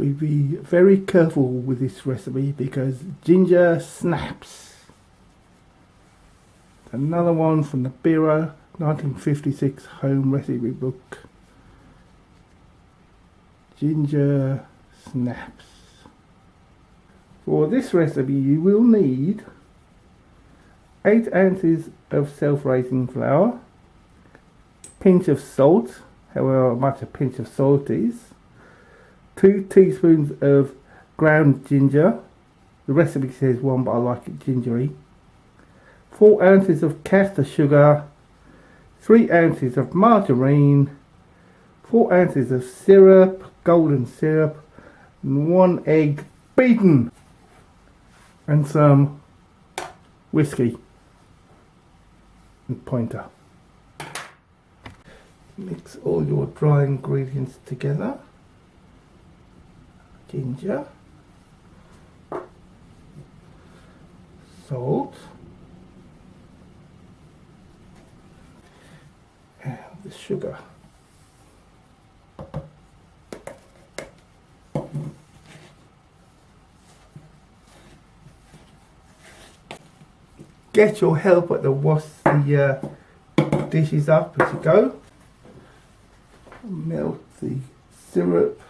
we'd be very careful with this recipe because ginger snaps. Another one from the Bureau 1956 home recipe book. Ginger snaps. For this recipe you will need 8 ounces of self-raising flour, pinch of salt, however much a pinch of salt is, 2 teaspoons of ground ginger, the recipe says 1 but I like it gingery, 4 ounces of caster sugar, 3 ounces of margarine, 4 ounces of syrup, golden syrup, and 1 egg beaten, and some whiskey and pointer. Mix all your dry ingredients together. Ginger, salt, and the sugar. Get your helper to wash the dishes up as you go. Melt the syrup.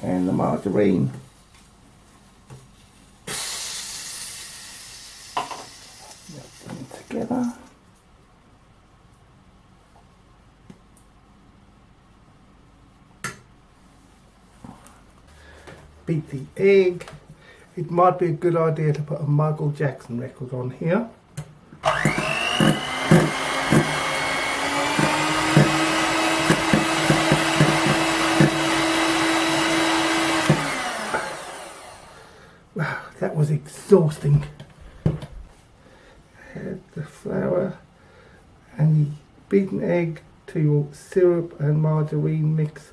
And the margarine. Mix them together. Beat the egg. It might be a good idea to put a Michael Jackson record on here. Wow, that was exhausting. Add the flour and the beaten egg to your syrup and margarine mix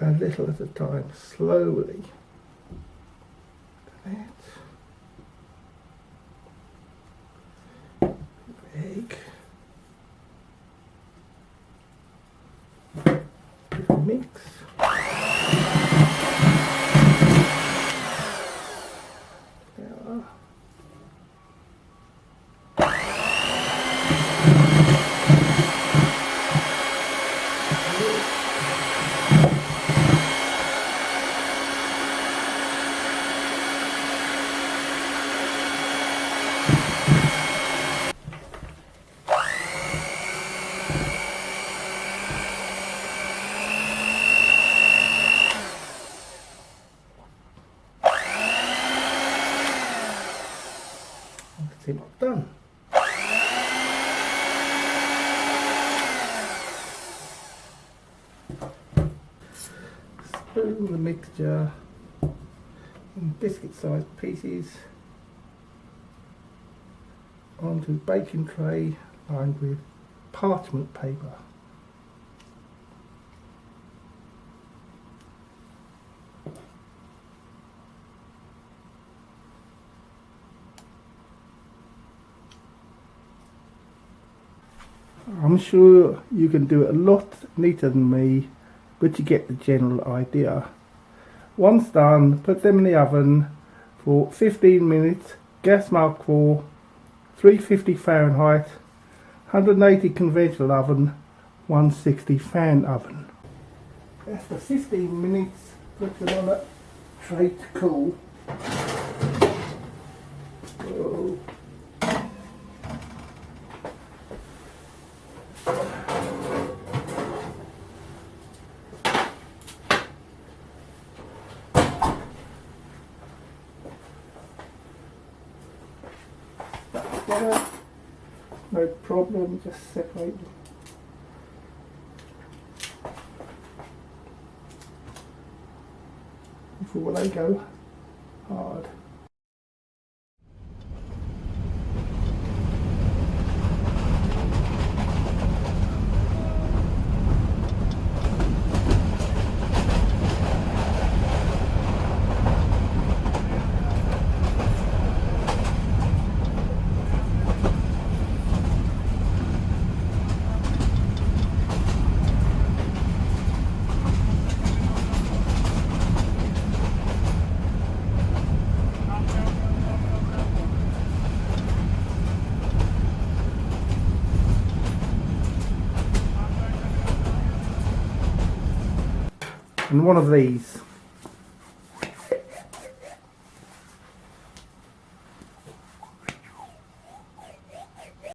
a little at a time, slowly. Egg. Mix. See what I've done. Spoon the mixture in biscuit sized pieces onto a baking tray lined with parchment paper. I'm sure you can do it a lot neater than me, but you get the general idea. Once done, put them in the oven for 15 minutes, gas mark 4, 350 Fahrenheit, 180 conventional oven, 160 fan oven. After 15 minutes, put them on a tray to cool. Whoa. No problem, just separate them. Before they go hard. and one of these.